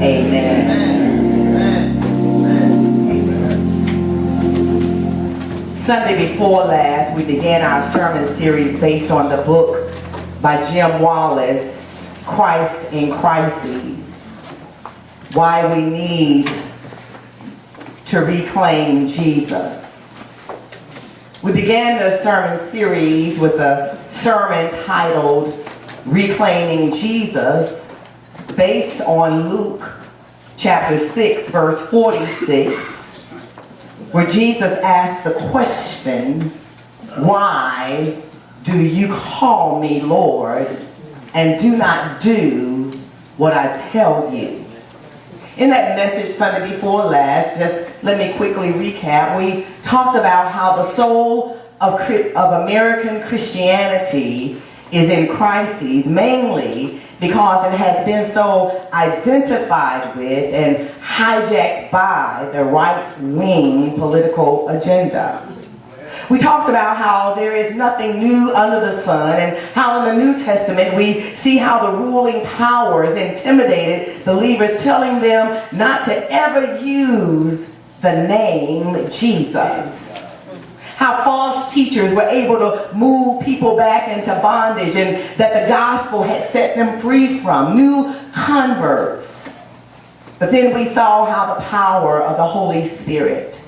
Amen. Sunday before last, we began our sermon series based on the book by Jim Wallace, Christ in Crises. Why we need to reclaim Jesus. We began the sermon series with a sermon titled Reclaiming Jesus, based on Luke chapter 6, verse 46, where Jesus asked the question, "Why do you call me Lord and do not do what I tell you?" In that message Sunday before last, just let me quickly recap. We talked about how the soul of American Christianity is in crises, mainly because it has been so identified with and hijacked by the right-wing political agenda. We talked about how there is nothing new under the sun, and how in the New Testament we see how the ruling powers intimidated believers, telling them not to ever use the name Jesus. How false teachers were able to move people back into bondage, and that the gospel had set them free from new converts. But then we saw how the power of the Holy Spirit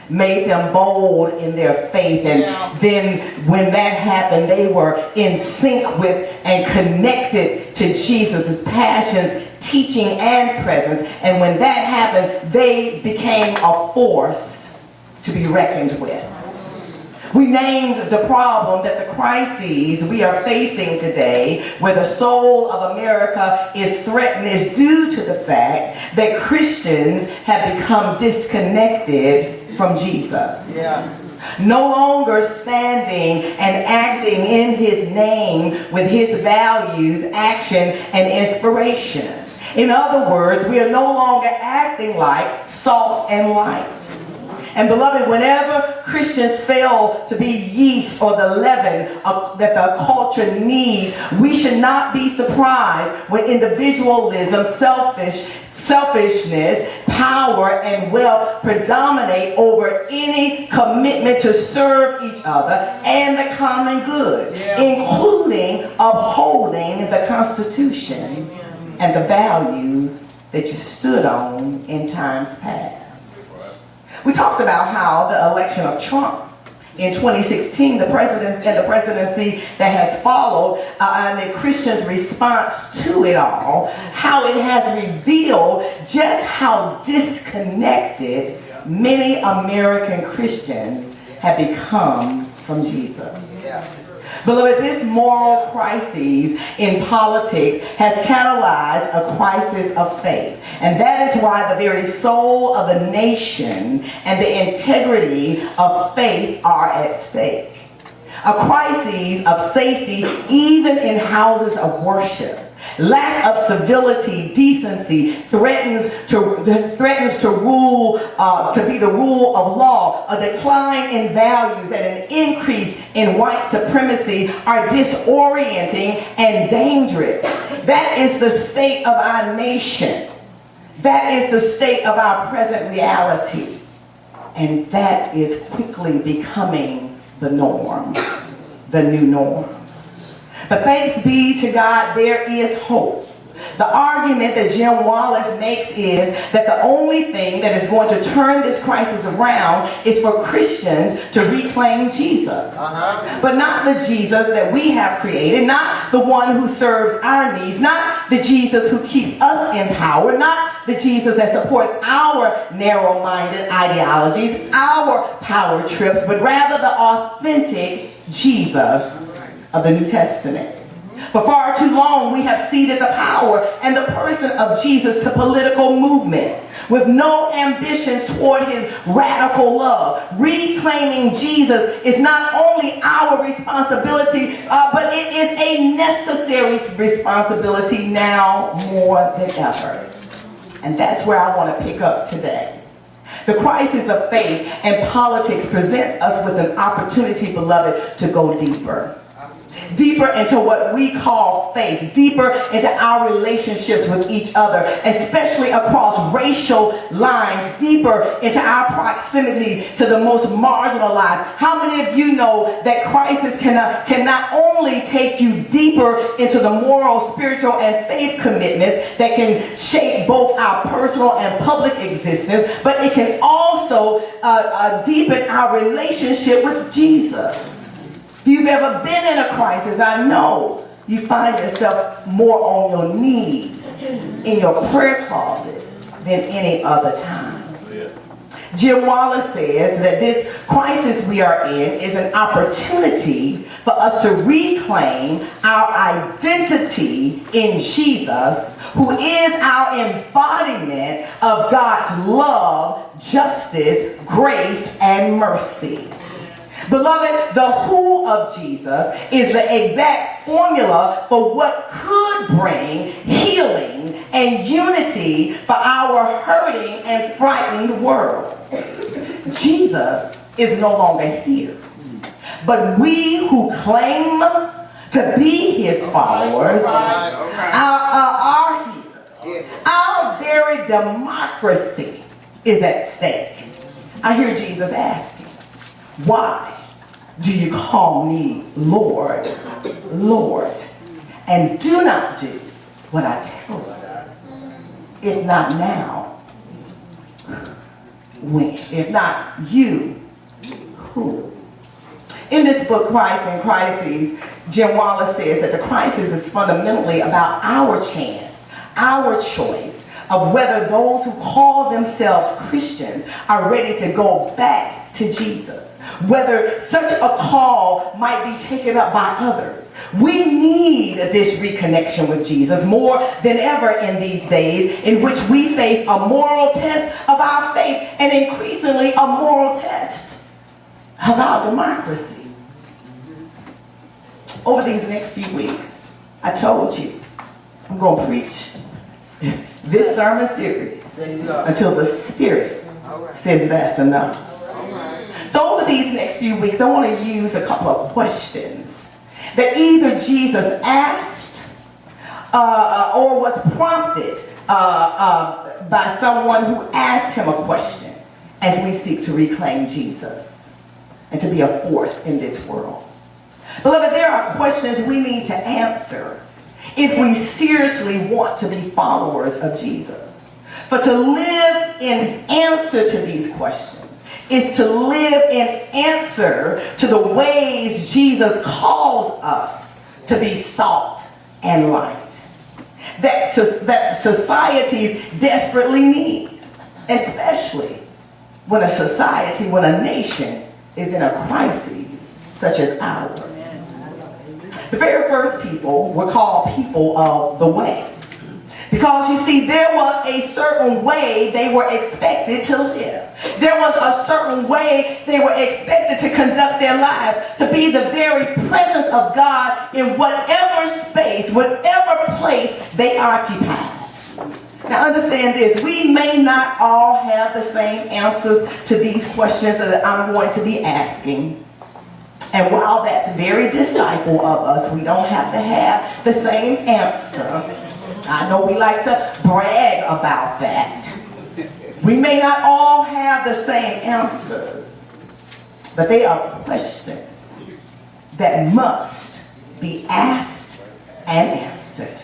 made them bold in their faith, and then when that happened, they were in sync with and connected to Jesus' passions, teaching, and presence. And when that happened, they became a force to be reckoned with. We named the problem that the crises we are facing today, where the soul of America is threatened, is due to the fact that Christians have become disconnected from Jesus. No longer standing and acting in his name with his values, action, and inspiration. In other words, we are no longer acting like salt and light. And beloved, whenever Christians fail to be yeast or the leaven that the culture needs, we should not be surprised when individualism, selfishness, power, and wealth predominate over any commitment to serve each other and the common good, including upholding the Constitution and the values that you stood on in times past. We talked about how the election of Trump in 2016, the presidency that has followed, and the Christians' response to it all, how it has revealed just how disconnected many American Christians have become from Jesus. Beloved, this moral crisis in politics has catalyzed a crisis of faith. And that is why the very soul of the nation and the integrity of faith are at stake. A crisis of safety even in houses of worship. Lack of civility, decency threatens to be the rule of law. A decline in values and an increase in white supremacy are disorienting and dangerous. That is the state of our nation. That is the state of our present reality. And that is quickly becoming the norm, the new norm. But thanks be to God, there is hope. The argument that Jim Wallace makes is that the only thing that is going to turn this crisis around is for Christians to reclaim Jesus. But not the Jesus that we have created, not the one who serves our needs, not the Jesus who keeps us in power, not the Jesus that supports our narrow-minded ideologies, our power trips, but rather the authentic Jesus of the New Testament. For far too long, we have ceded the power and the person of Jesus to political movements with no ambitions toward his radical love. Reclaiming Jesus is not only our responsibility, but it is a necessary responsibility now more than ever. And that's where I want to pick up today. The crisis of faith and politics presents us with an opportunity, beloved, to go deeper. deeper into what we call faith, deeper into our relationships with each other, especially across racial lines, deeper into our proximity to the most marginalized. How many of you know that crisis can not only take you deeper into the moral, spiritual, and faith commitments that can shape both our personal and public existence, but it can also deepen our relationship with Jesus. If you've ever been in a crisis, I know you find yourself more on your knees in your prayer closet than any other time. Jim Wallace says that this crisis we are in is an opportunity for us to reclaim our identity in Jesus, who is our embodiment of God's love, justice, grace, and mercy. Beloved, the who of Jesus is the exact formula for what could bring healing and unity for our hurting and frightened world. Jesus is no longer here, but we who claim to be his followers are here. Our very democracy is at stake. I hear Jesus asking, why do you call me Lord, Lord, and do not do what I tell you? If not now, when? If not you, who? In this book, Christ and Crises, Jim Wallace says that the crisis is fundamentally about our chance, our choice of whether those who call themselves Christians are ready to go back to Jesus. Whether such a call might be taken up by others. We need this reconnection with Jesus more than ever in these days, in which we face a moral test of our faith and increasingly a moral test of our democracy. Over these next few weeks, I told you, I'm going to preach this sermon series until the Spirit says that's enough. So over these next few weeks, I want to use a couple of questions that either Jesus asked or was prompted by someone who asked him a question as we seek to reclaim Jesus and to be a force in this world. Beloved, there are questions we need to answer if we seriously want to be followers of Jesus. For to live in answer to these questions is to live in answer to the ways Jesus calls us to be salt and light that society desperately needs, especially when a nation is in a crisis such as ours. The very first people were called people of the way. Because you see, there was a certain way they were expected to live. There was a certain way they were expected to conduct their lives, to be the very presence of God in whatever space, whatever place they occupied. Now understand this, we may not all have the same answers to these questions that I'm going to be asking. And while that's very disciple of us, we don't have to have the same answer. I know we like to brag about that. We may not all have the same answers, but they are questions that must be asked and answered.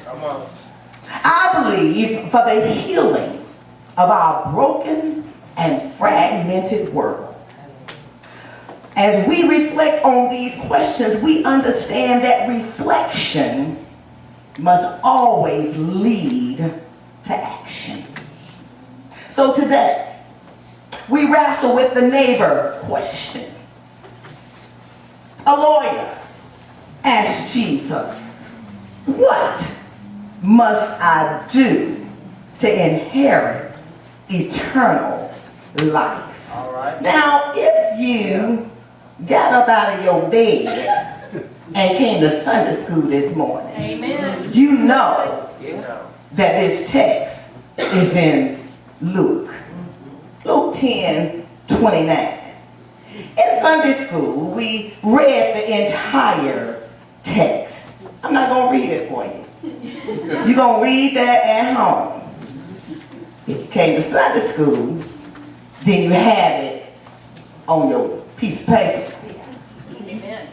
I believe for the healing of our broken and fragmented world. As we reflect on these questions, we understand that reflection must always lead to action. So today, we wrestle with the neighbor question. A lawyer asked Jesus, what must I do to inherit eternal life? All right. Now, if you got up out of your bed and came to Sunday school this morning, amen, you know that this text is in Luke 10:29. In Sunday school, we read the entire text. I'm not going to read it for you. You're going to read that at home. If you came to Sunday school, then you have it on your piece of paper. Amen.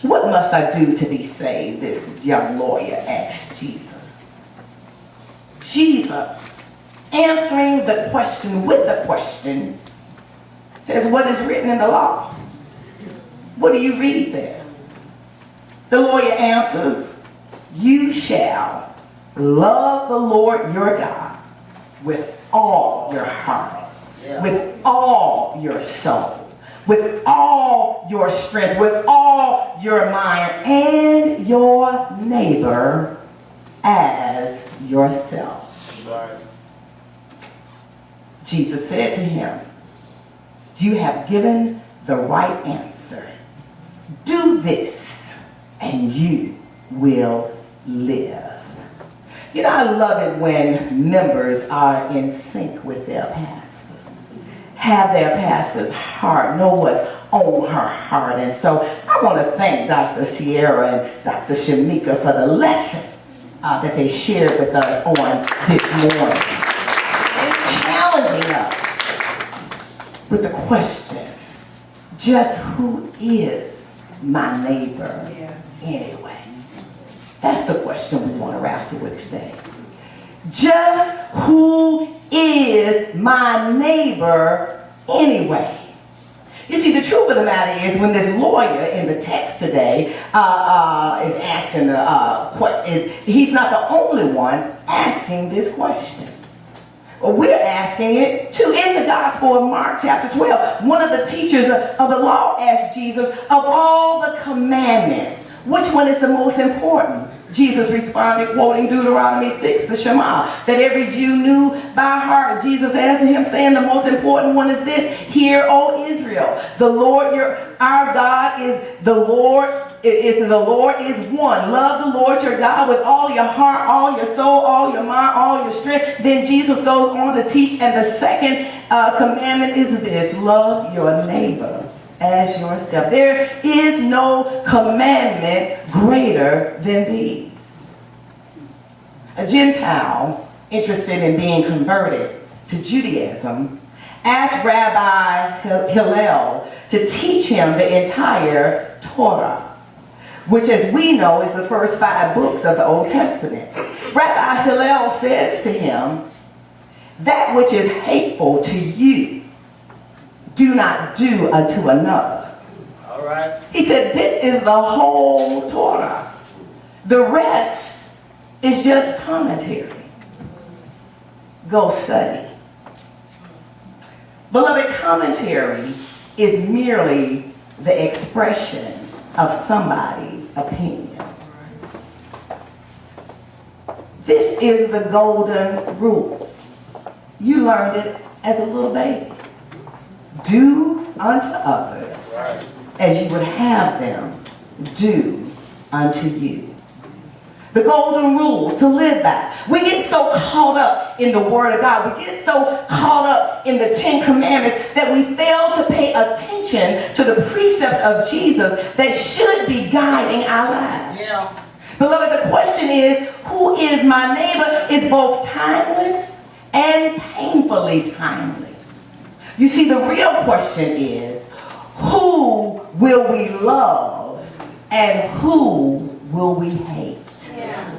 What must I do to be saved? This young lawyer asked Jesus. Jesus, answering the question with the question, says, what is written in the law? What do you read there? The lawyer answers, you shall love the Lord your God with all your heart, with all your soul, with all your strength, with all your mind, and your neighbor as yourself. Right. Jesus said to him, you have given the right answer. Do this and you will live. You know, I love it when members are in sync with their pastor. Have their pastor's heart, know what's on her heart. And so I want to thank Dr. Sierra and Dr. Shamika for the lesson that they shared with us on this morning. Challenging us with the question, just who is my neighbor anyway? That's the question we want to wrestle with today. Just who is my neighbor anyway? You see, the truth of the matter is, when this lawyer in the text today is asking he's not the only one asking this question. We're asking it too. In the Gospel of Mark chapter 12, one of the teachers of the law asked Jesus, of all the commandments, which one is the most important? Jesus responded, quoting Deuteronomy 6, the Shema, that every Jew knew by heart. Jesus answered him, saying, the most important one is this: Hear, O Israel, the Lord our God is the Lord. The Lord is one. Love the Lord your God with all your heart, all your soul, all your mind, all your strength. Then Jesus goes on to teach, and the second commandment is this: love your neighbor as yourself. There is no commandment greater than these. A Gentile interested in being converted to Judaism asked Rabbi Hillel to teach him the entire Torah, which, as we know, is the first 5 books of the Old Testament. Rabbi Hillel says to him, that which is hateful to you, do not do unto another. All right. He said, this is the whole Torah. The rest is just commentary. Go study. Beloved, commentary is merely the expression of somebody's opinion. This is the golden rule. You learned it as a little baby. Do unto others as you would have them do unto you. The golden rule to live by. We get so caught up in the Word of God. We get so caught up in the 10 Commandments that we fail to pay attention to the precepts of Jesus that should be guiding our lives. Yeah. Beloved, the question is, who is my neighbor, is both timeless and painfully timely. You see, the real question is, who will we love and who will we hate? Yeah.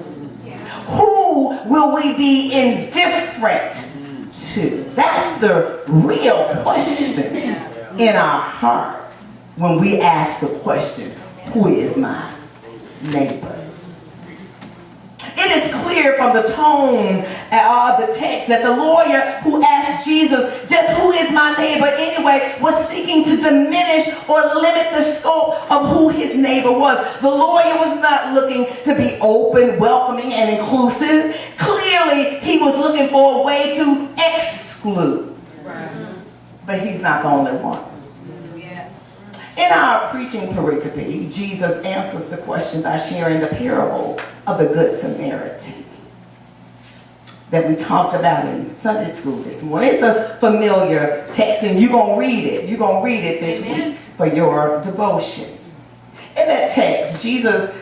Who will we be indifferent to? That's the real question in our heart when we ask the question, who is my neighbor? It is clear from the tone of the text that the lawyer who asked Jesus, just who is my neighbor anyway, was seeking to diminish or limit the scope of who his neighbor was. The lawyer was not looking to be open, welcoming, and inclusive. Clearly, he was looking for a way to exclude. But he's not the only one. In our preaching pericope, Jesus answers the question by sharing the parable of the Good Samaritan that we talked about in Sunday school this morning. It's a familiar text, and you're going to read it. You're going to read it this week. for your devotion. In that text, Jesus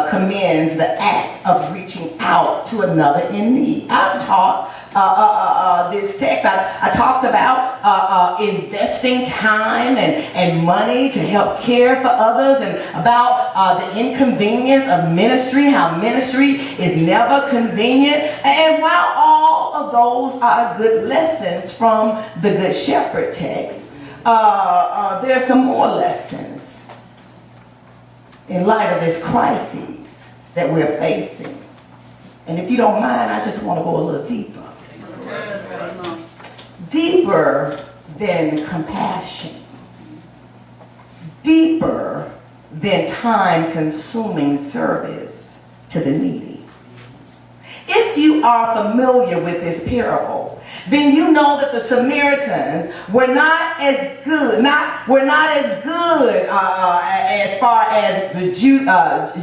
commends the act of reaching out to another in need. I've taught this text. I talked about investing time and money to help care for others, and about the inconvenience of ministry, how ministry is never convenient. And while all of those are good lessons from the Good Shepherd text, there are some more lessons in light of this crisis that we're facing. And if you don't mind, I just want to go a little deeper. Deeper than compassion. Deeper than time-consuming service to the needy. If you are familiar with this parable, then you know that the Samaritans were not as good, as far as the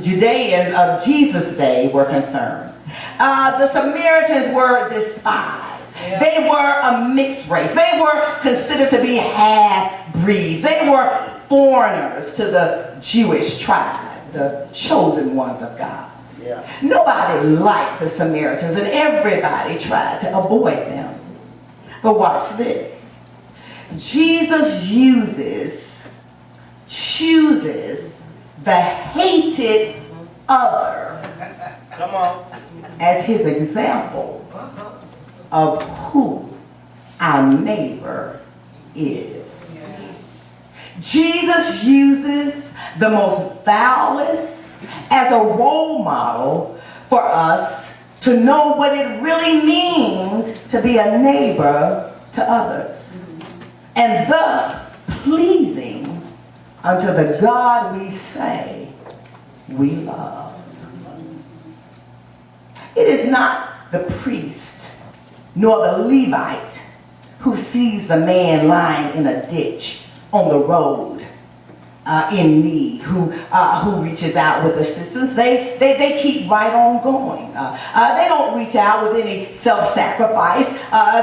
Judeans of Jesus' day were concerned. The Samaritans were despised. Yeah. They were a mixed race. They were considered to be half-breeds. They were foreigners to the Jewish tribe, the chosen ones of God. Yeah. Nobody liked the Samaritans, and everybody tried to avoid them. But watch this. Jesus chooses the hated other as his example of who our neighbor is. Jesus uses the most foulest as a role model for us to know what it really means to be a neighbor to others, and thus pleasing unto the God we say we love. It is not the priest nor the Levite who sees the man lying in a ditch on the road in need, who reaches out with assistance. They keep right on going. They don't reach out with any self-sacrifice.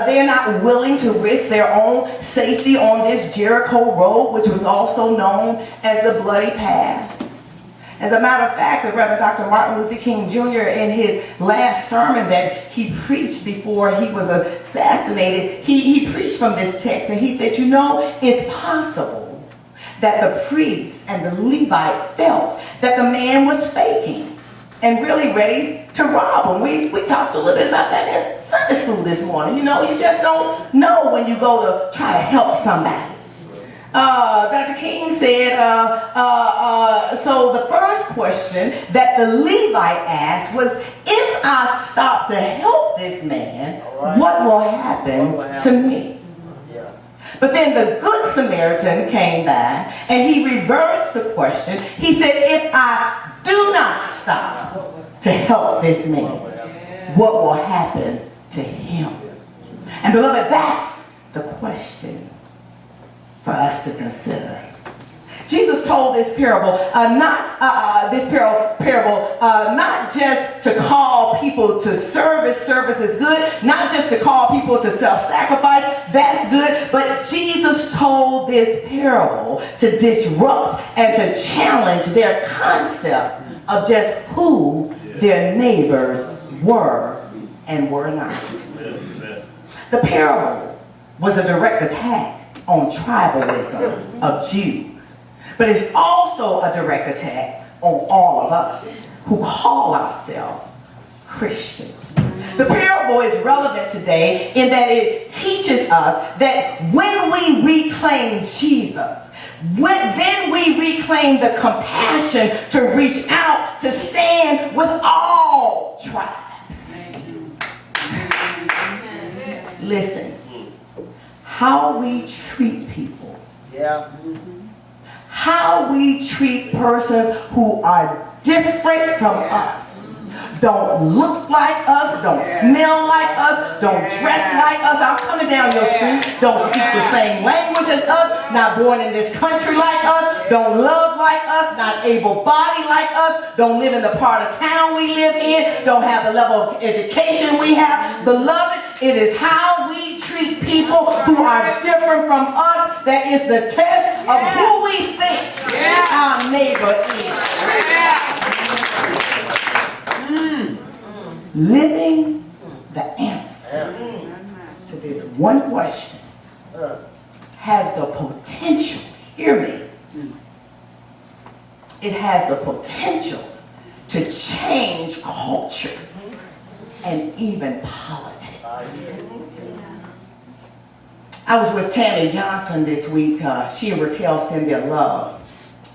They're not willing to risk their own safety on this Jericho road, which was also known as the Bloody Pass. As a matter of fact, the Reverend Dr. Martin Luther King Jr., in his last sermon that he preached before he was assassinated, he preached from this text, and he said, you know, it's possible that the priest and the Levite felt that the man was faking and really ready to rob him. We talked a little bit about that in Sunday school this morning. You know, you just don't know when you go to try to help somebody. Dr. King said, so the first question that the Levite asked was, if I stop to help this man, what will happen to me? But then the Good Samaritan came by and he reversed the question. He said, if I do not stop to help this man, what will happen to him? And beloved, that's the question for us to consider. Jesus told this parable, not just to call people to service. Service is good. Not just to call people to self-sacrifice. That's good. But Jesus told this parable to disrupt and to challenge their concept of just who their neighbors were and were not. The parable was a direct attack on tribalism of Jews. But it's also a direct attack on all of us who call ourselves Christian. The parable is relevant today in that it teaches us that when we reclaim Jesus, then we reclaim the compassion to reach out, to stand with all tribes. Listen, how we treat people. Yeah. How we treat persons who are different from us, don't look like us, don't smell like us, don't dress like us, I'm coming down your street, don't speak the same language as us, not born in this country like us, don't love like us, not able-bodied like us, don't live in the part of town we live in, don't have the level of education we have. Beloved, it is how we treat people who are different from us that is the test of who we think our neighbor is. Living the answer to this one question has the potential, hear me, it has the potential to change cultures and even politics. I was with Tammy Johnson this week. She and Raquel send their love.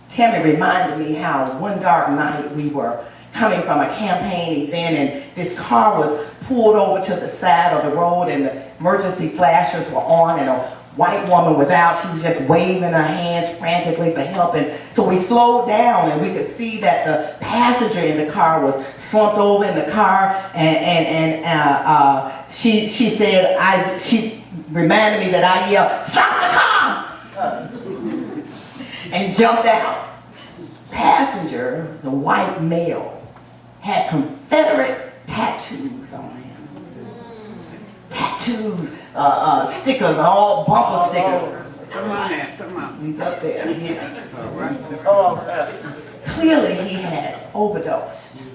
Tammy reminded me how one dark night we were coming from a campaign event and this car was pulled over to the side of the road and the emergency flashers were on and a white woman was out. She was just waving her hands frantically for help. And so we slowed down and we could see that the passenger in the car was slumped over in the car and she said, she reminded me that I yelled, "Stop the car!" and jumped out. Passenger, the white male, had Confederate tattoos on him. Tattoos, stickers, all bumper stickers. Come on now, come on. He's up there, yeah. All right. Clearly he had overdosed.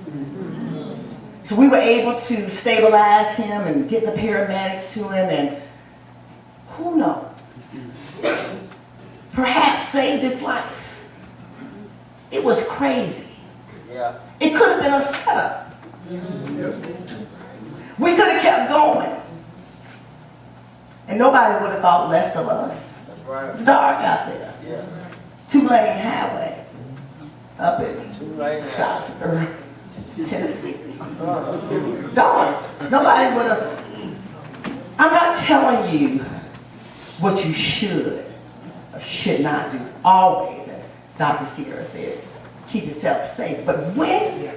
So we were able to stabilize him and get the paramedics to him and who knows, perhaps saved his life. It was crazy. Yeah. It could have been a setup. We could have kept going. And nobody would have thought less of us. That's right. It's dark out there. Yeah. 2-lane highway up in 2-lane Scottsboro, Tennessee. Dark. Nobody would have. I'm not telling you what you should or should not do. Always, as Dr. Sierra said, keep yourself safe. But when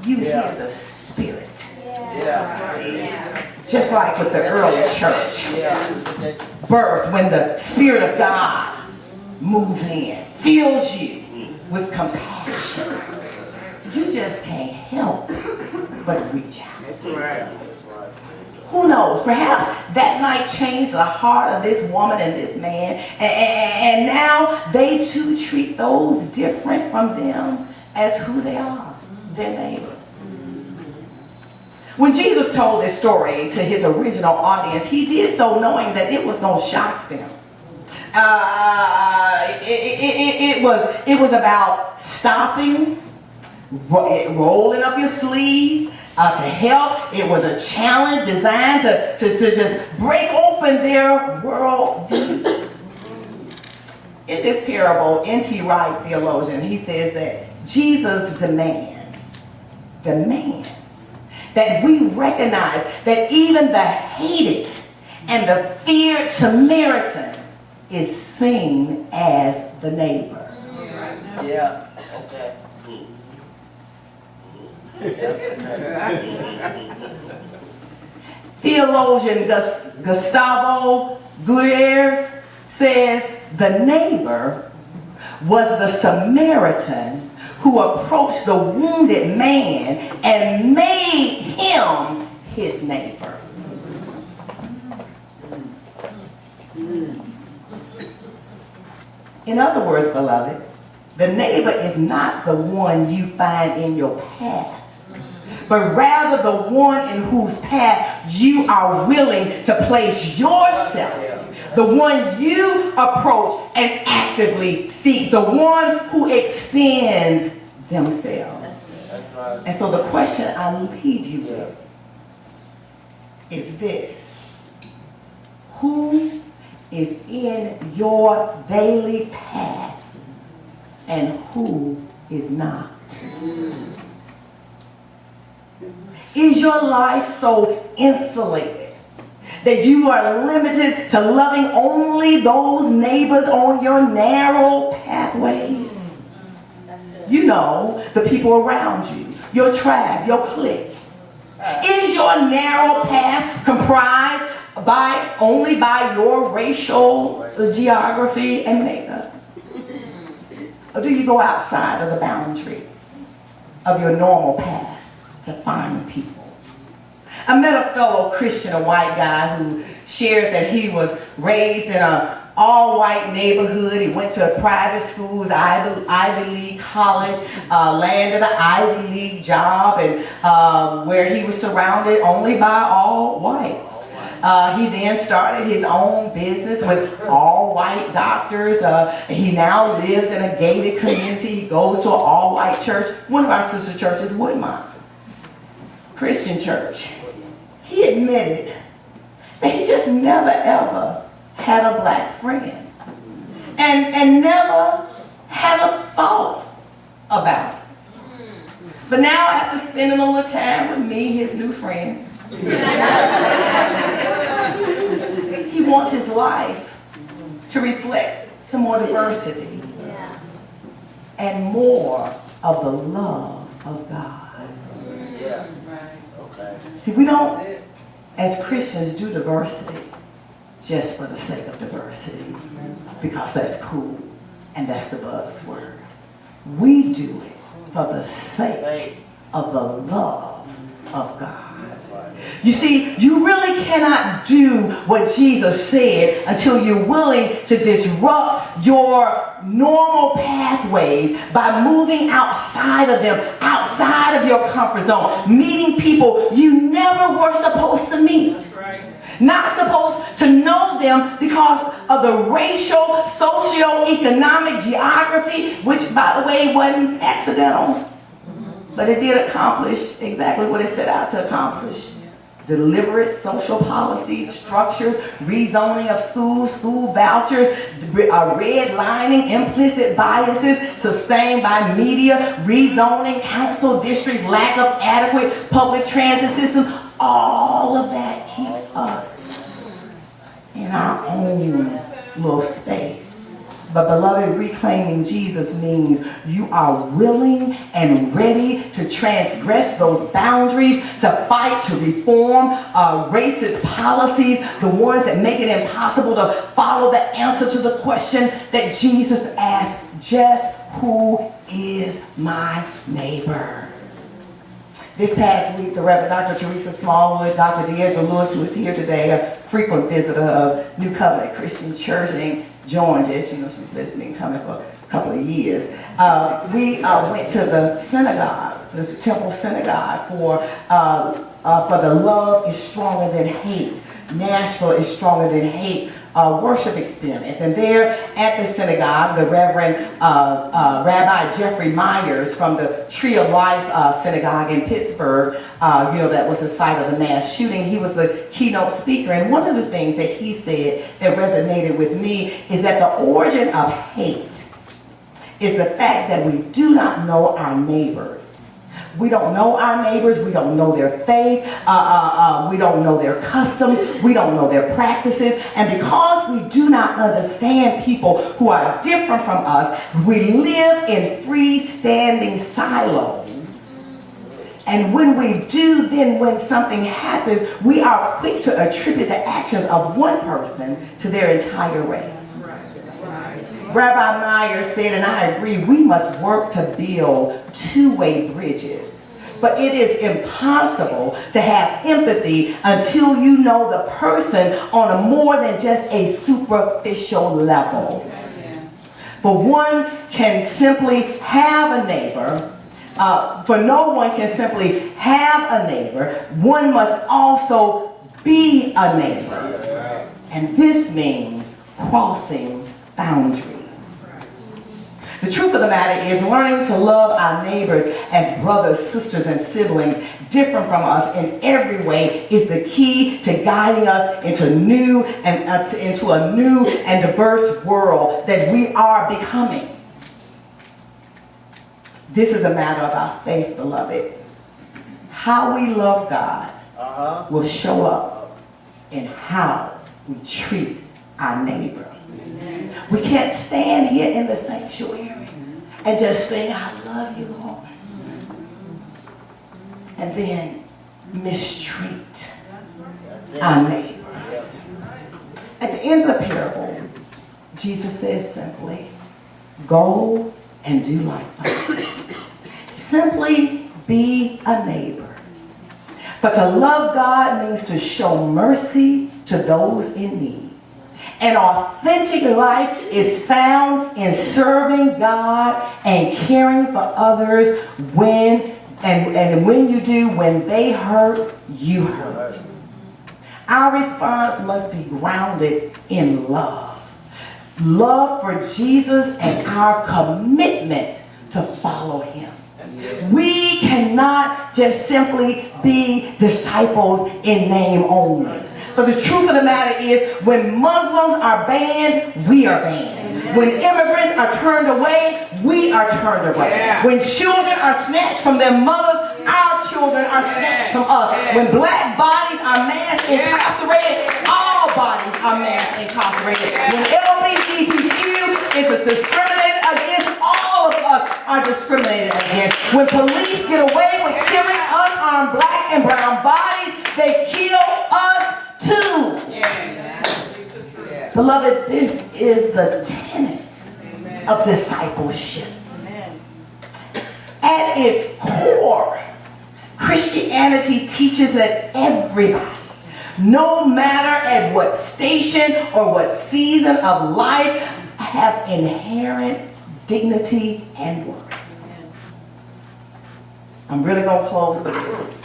you hear the Spirit, Yeah. just like with the early church, Yeah. birth, when the Spirit of God moves in, fills you with compassion, you just can't help but reach out. That's right. Who knows? Perhaps that night changed the heart of this woman and this man, and now they too treat those different from them as who they are, their neighbors. When Jesus told this story to his original audience, he did so knowing that it was going to shock them. It was about stopping, rolling up your sleeves, to help. It was a challenge designed to just break open their worldview. In this parable, N.T. Wright, theologian, he says that Jesus demands that we recognize that even the hated and the feared Samaritan is seen as the neighbor. Yeah. Okay. Theologian Gustavo Gutierrez says the neighbor was the Samaritan who approached the wounded man and made him his neighbor. In other words, beloved, the neighbor is not the one you find in your path, but rather the one in whose path you are willing to place yourself, the one you approach and actively seek, the one who extends themselves. That's right. And so the question I leave you with is this: who is in your daily path and who is not? Is your life so insulated that you are limited to loving only those neighbors on your narrow pathways? You know, the people around you, your tribe, your clique. Is your narrow path comprised only by your racial geography and makeup? Or do you go outside of the boundaries of your normal path to find people? I met a fellow Christian, a white guy, who shared that he was raised in a all-white neighborhood. He went to private schools, Ivy League college, landed an Ivy League job, and where he was surrounded only by all whites. He then started his own business with all-white doctors. He now lives in a gated community. He goes to an all-white church. One of our sister churches, Woodmont Christian Church. He admitted that he just never ever had a black friend and never had a thought about it. But now, after spending a little time with me, his new friend, he wants his life to reflect some more diversity and more of the love of God. Yeah. Okay. See, we don't, as Christians, do diversity just for the sake of diversity, because that's cool and that's the buzzword. We do it for the sake of the love of God. You see, you really cannot do what Jesus said until you're willing to disrupt your normal pathways by moving outside of them, outside of your comfort zone, meeting people you never were supposed to meet. That's right. Not supposed to know them because of the racial, socio-economic geography, which, by the way, wasn't accidental. But it did accomplish exactly what it set out to accomplish. Deliberate social policies, structures, rezoning of schools, school vouchers, redlining, implicit biases sustained by media, rezoning, council districts, lack of adequate public transit systems. All of that keeps us in our own little space. But beloved, reclaiming Jesus means you are willing and ready to transgress those boundaries, to fight, to reform racist policies, the ones that make it impossible to follow the answer to the question that Jesus asked, just who is my neighbor? This past week, the Reverend Dr. Teresa Smallwood, Dr. Deidre Lewis, who is here today, a frequent visitor of New Covenant Christian Church, and joined us. She's been coming for a couple of years. We went to the synagogue, the Temple Synagogue, for the Love is Stronger Than Hate, Nashville is Stronger Than Hate worship experience. And there at the synagogue, the Reverend Rabbi Jeffrey Myers from the Tree of Life Synagogue in Pittsburgh, that was the site of the mass shooting, he was the keynote speaker. And one of the things that he said that resonated with me is that the origin of hate is the fact that we do not know our neighbors. We don't know our neighbors. We don't know their faith. We don't know their customs. We don't know their practices. And because we do not understand people who are different from us, we live in freestanding silos. And when we do, then when something happens, we are quick to attribute the actions of one person to their entire race. Rabbi Myers said, and I agree, we must work to build two-way bridges. But it is impossible to have empathy until you know the person on a more than just a superficial level. For one can simply have a neighbor. For no one can simply have a neighbor. One must also be a neighbor. And this means crossing boundaries. The truth of the matter is, learning to love our neighbors as brothers, sisters, and siblings different from us in every way is the key to guiding us into a new and diverse world that we are becoming. This is a matter of our faith, beloved. How we love God will show up in how we treat our neighbor. We can't stand here in the sanctuary and just sing, I love you, Lord, and then mistreat our neighbors. At the end of the parable, Jesus says simply, go and do likewise. Simply be a neighbor. For to love God means to show mercy to those in need. An authentic life is found in serving God and caring for others when you do, when they hurt, you hurt. Our response must be grounded in love. Love for Jesus and our commitment to follow him. We cannot just simply be disciples in name only. For the truth of the matter is, when Muslims are banned, we are banned. When immigrants are turned away, we are turned away. Yeah. When children are snatched from their mothers, our children are snatched from us. When black bodies are mass incarcerated, all bodies are mass incarcerated. When LGBTQ is discriminated against, all of us are discriminated against. When police get away with killing unarmed black and brown bodies, they kill us too. Beloved, this is the tenet of discipleship. At its core, Christianity teaches that everybody, no matter at what station or what season of life, have inherent dignity and worth. I'm really going to close with this.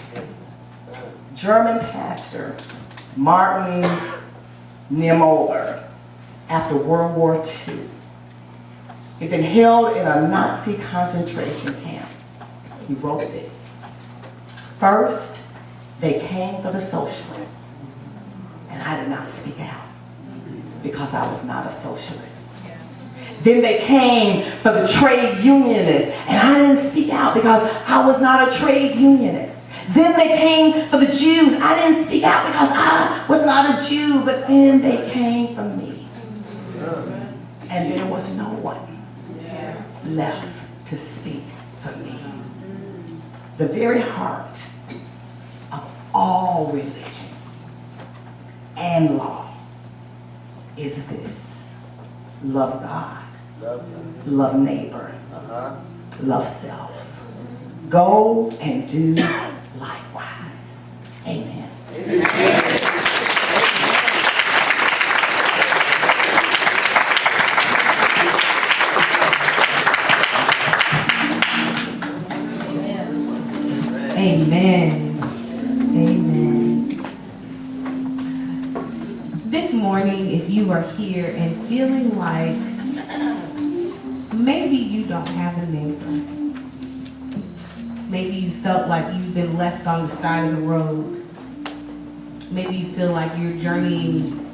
German pastor Martin Niemöller, after World War II, had been held in a Nazi concentration camp. He wrote this: first, they came for the socialists, and I did not speak out because I was not a socialist. Then they came for the trade unionists, and I didn't speak out because I was not a trade unionist. Then they came for the Jews. I didn't speak out because I was not a Jew, but then they came for me. And there was no one left to speak for me. The very heart of all religion and law is this: love God, love neighbor, love self. Go and do likewise. Amen. Amen. Amen. This morning, if you are here and feeling like maybe you don't have a neighbor, maybe you felt like you've been left on the side of the road, maybe you feel like you're journeying